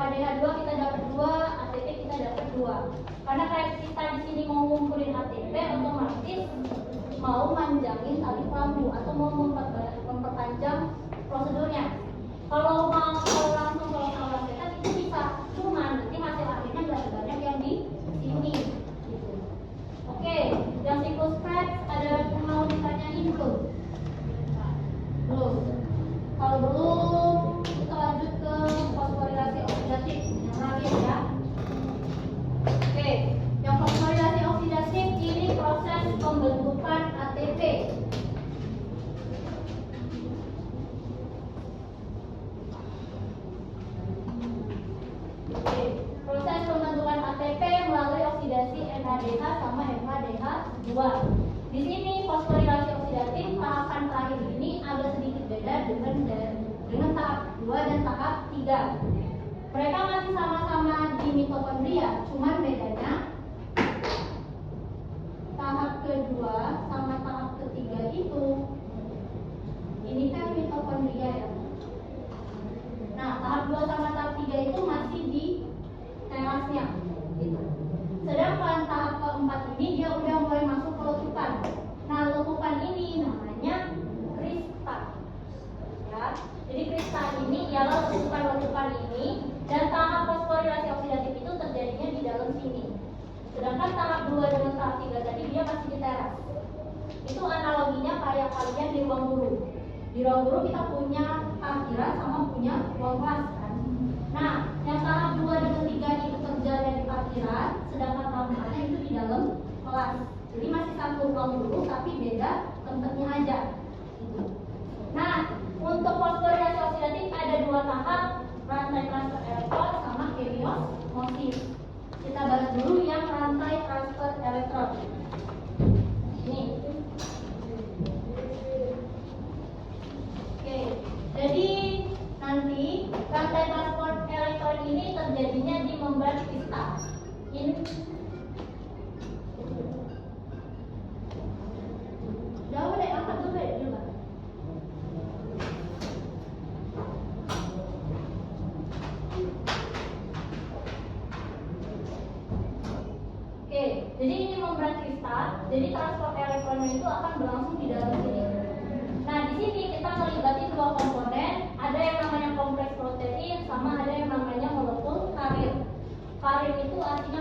FADH2 kita dapat 2, ATP kita dapat 2. Karena kayak kita di sini mau ngumpulin ATP, otomatis mau manjangin tali kelambu atau mau memperpanjang prosedurnya. Kalau mau langsung kalau kita itu bisa, cuma nanti hasil akhirnya nggak sebanyak yang di sini. Gitu. Oke, yang siklus Krebs ada yang mau ditanyain belum? Belum. Kalau belum, kita lanjut ke fosforilasi oksidatif yang terakhir ya. Oke, yang fosforilasi oksidatif ini proses pembentukan ATP. Oke, proses pembentukan ATP melalui oksidasi NADH sama FADH2. Di sini fosforilasi oksidatif tahapan terakhir ini agak sedikit beda dengan tahap 2 dan tahap 3. Mereka masih sama-sama di mitokondria, cuman bedanya tahap kedua sama tahap ketiga itu ini kan mitokondria ya. Nah, tahap 2 sama tahap 3 itu masih di terasnya gitu. Sedangkan tahap keempat ini dia udah mulai masuk ke letupan. Nah, letupan ini namanya krista. Ya. Jadi krista ini ialah letupan-letupan ini dan tahap fosforilasi oksidatif itu terjadinya di dalam sini. Sedangkan tahap 2 dengan tahap 3 tadi dia masih di teras. Itu analoginya kayak kalian di ruang guru. Di ruang guru kita punya parkiran sama punya ruang kelas kan. Nah, yang tahap 2 dan 3 itu terjadi di parkiran, sedangkan tahap 4 itu di dalam kelas. Jadi masih satu ruang guru tapi beda tempatnya aja. Nah, untuk fosforilasi oksidatif ada 2 tahap, rantai transfer elektron sama kemiosmosis. Kita bahas dulu yang rantai transfer elektron. Ini. Oke, jadi nanti rantai transport elektron ini terjadinya di membran kristal. Ini jauh deh, angkat dulu deh dulu. Oke, jadi ini membran kristal. Jadi transport elektronnya itu akan berlangsung di dalam sini. Nah, di sini kita melibatkan 2 komponen, ada yang namanya kompleks protein sama ada yang namanya molekul karir. Karir itu artinya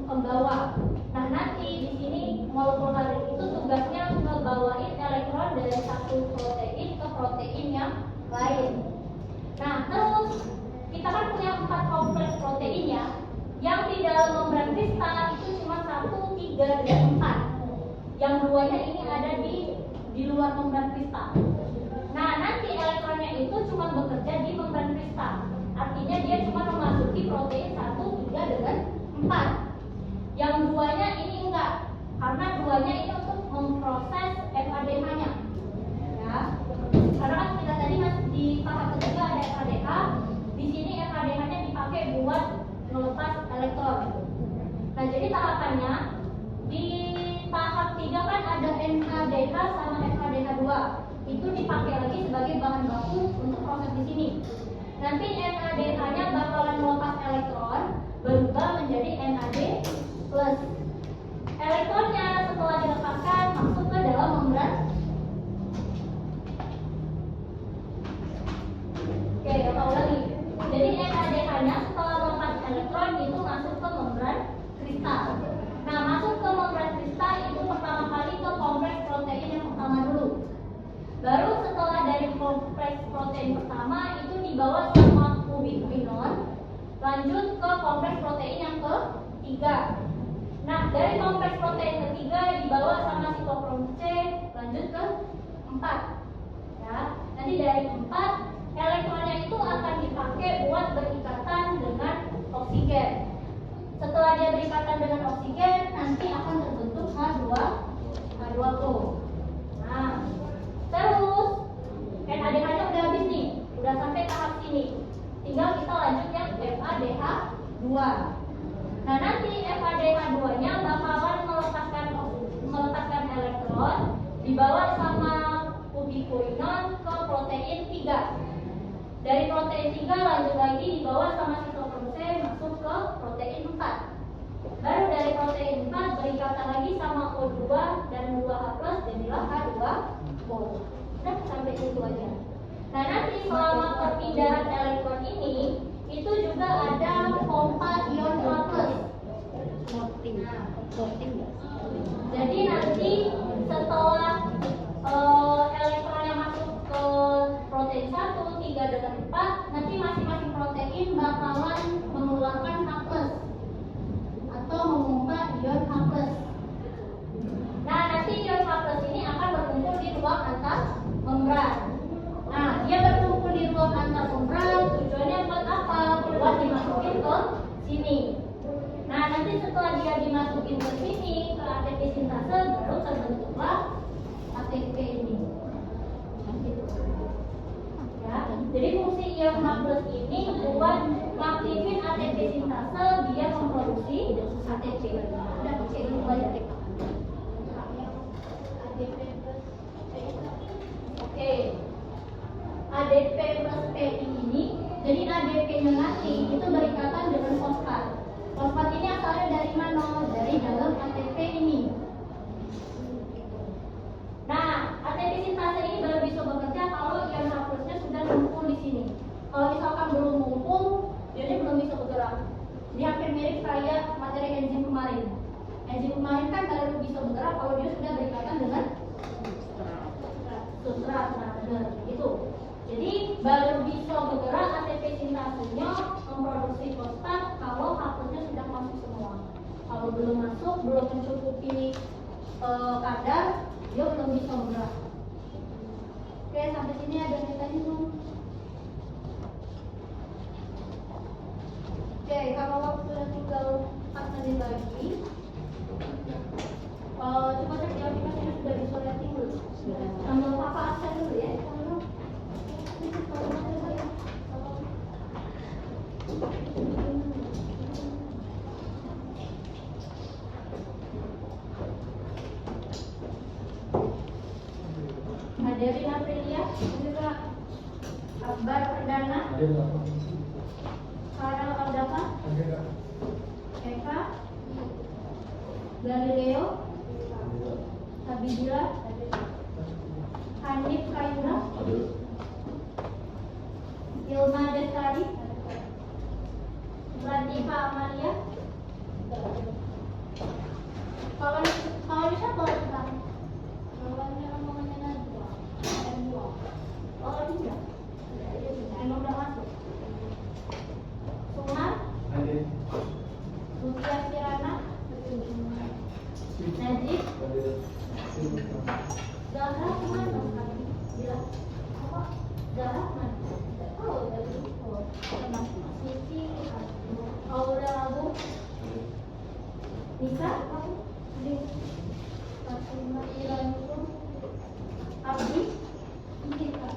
pembawa. Nah, nanti di sini molekul karir itu tugasnya ngebawain elektron dari satu protein ke protein yang lain. Nah, terus kita kan punya 4 kompleks protein ya. Yang di dalam membran kristal itu cuma 1, 3, dan 4. Yang 2-nya ini ada di luar membran kristal. Nah, nanti elektronnya itu cuma bekerja di membran kristal. Artinya dia cuma memasuki protein 1, 3, dan 4. Yang 2-nya ini enggak, karena 2-nya ini untuk memproses FADH-nya. Ya. Karena kan kita tadi masih di tahap ketiga ada FADH. Di sini FADH-nya dipakai buat melepas elektron. Nah, jadi tahapannya di tahap 3 kan ada NADH sama FADH2. Itu dipakai lagi sebagai bahan baku untuk proses di sini. Nanti NADH-nya bakalan melepas elektron berubah menjadi NAD+. Elektronnya setelah dilepaskan masuk ke dalam membran. Oke, apa lagi? Jadi NADH-nya setelah melepas elektron itu masuk ke membran kristal. Nah, masuk ke membran kristal itu pertama kali ke kompleks protein yang pertama dulu. Baru setelah dari kompleks protein pertama itu dibawa sama ubiquinon, lanjut ke kompleks protein yang ketiga. Nah, dari kompleks protein ketiga dibawa sama sitokrom C, lanjut ke 4. Ya, nanti dari 4 elektronnya itu akan dipakai buat berikatan dengan oksigen. Setelah dia berikatan dengan oksigen, nanti akan terbentuk H2O. Nah, terus NADH-nya udah habis nih, udah sampai tahap sini. Tinggal kita lanjut yang FADH2. Nah, nanti FADH2-nya bakalan melepaskan elektron dibawa sama ubiquinon ke protein 3. Dari protein 3 lanjut lagi dibawa sama sitokromose masuk ke protein 4. Baru dari protein 4 berikatan lagi sama O2 dan 2H+, jadilah H2O. Udah sampai situ aja. Nah, nanti selama perpindahan elektron ini itu juga ada pompa ion H+. Jadi nanti setelah elektron yang masuk ke protein 1, 3, dan 4, nanti masing-masing protein bakalan mengeluarkan H+ atau memompa ion H+. Nah, nanti ion H+ ini akan berkumpul di ruang antar membran. Nah, dia berkumpul di ruang antar membran, tujuannya buat apa? Buat dimasukin ke sini. Nah, nanti setelah dia dimasukin ke sini, ke ATP sintase, baru terbentuklah ATP ini. Ya, jadi fungsi ion H+ ini buat ngaktifin ATP sintase, dia memproduksi ATP. Udah pakai dulu aja. Oke. ADP plus PI ini, jadi ADP-nya nanti itu berikatan dengan fosfat. Fosfat ini asalnya dari mana? Dari dalam ATP ini. Nah, ATP sintase ini baru bisa bekerja kalau ion H+-nya sudah ngumpul di sini. Kalau misalkan belum ngumpul, dia belum bisa bergerak. Dia hampir mirip kayak materi enzim kemarin. Enzim kemarin kan baru bisa bergerak kalau dia sudah berikatan dengan substrat. Nah, benar gitu. Jadi baru bisa bergerak ATP sintasenya memproduksi fosfat kalau H+-nya sudah masuk semua. Kalau belum masuk, belum mencukupi kadar, dia belum bisa bergerak. Oke, sampai sini ada yang tanya belum? Oke, kalau waktu tinggal 4 menit lagi, coba cek di aplikasinya sudah bisa lihatin dulu. Sambil papa absen dulu ya. Hadirin Aprilia, juga Akbar Perdana, Farel Aldapa, Eka, Galileo, Habibila, Hanif Kayura, Ilma Destari, Latifah Amalia. Kalau bisa boleh kan? Kawannya omongannya Najwa. Oh tidak. Emang udah masuk. Sumar, Lucia Kirana, Najib, Zahra kemana? Bila apa? Zahra mana? Oh, dari Siti, Aura Abu, Nisa, Fatima Iranku, Abdi, Nisa.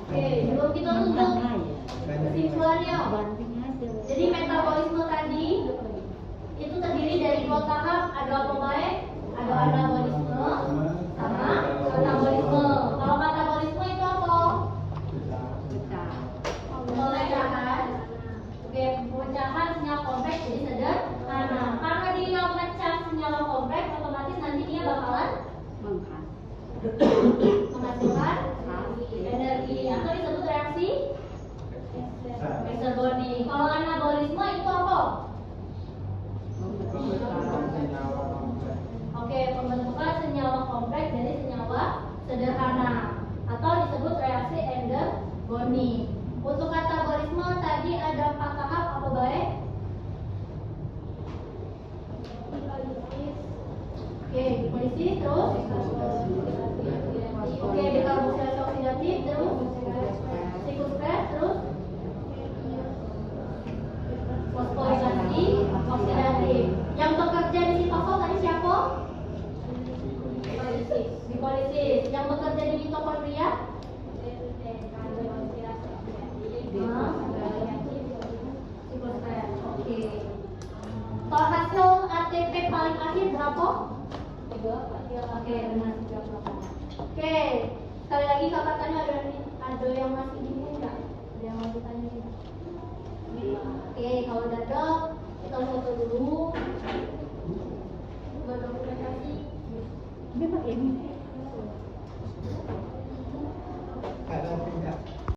Oke, belum kita tutup kesimpulannya. Jadi metabolisme tadi itu terdiri dari 2 tahap, ada apa baik? Ada anabolisme sama katabolisme. Kalau katabolisme itu apa? Pemecahan. Oke, pemecahan senyawa kompleks jadi sederhana. Karena dia memecah senyawa kompleks, otomatis nanti dia bakalan menghasilkan energi atau disebut reaksi Weiser-Bonding. Kalau anabolisme itu apa? Oke, pembentukan senyawa kompleks dari senyawa sederhana atau disebut reaksi Ender-Bonding. Untuk katabolisme tadi ada 4 tahap, apa baik? Oke, hidrolisis terus. Oke, dekarboksilasi oksidatif terus. Siklus terus. Fosforilasi oksidatif. Yang bekerja di sitofil tadi siapa? Glikolisis. Yang bekerja di mitokondria? Oke. Kalau hasil ATP Oke, benar 38. Oke, sekali lagi kakak tanya ada yang masih bingung nggak? Ada yang mau ditanya nggak? Oke, kalau udah ada kita foto dulu buat dokumentasi. Ini pakai ini.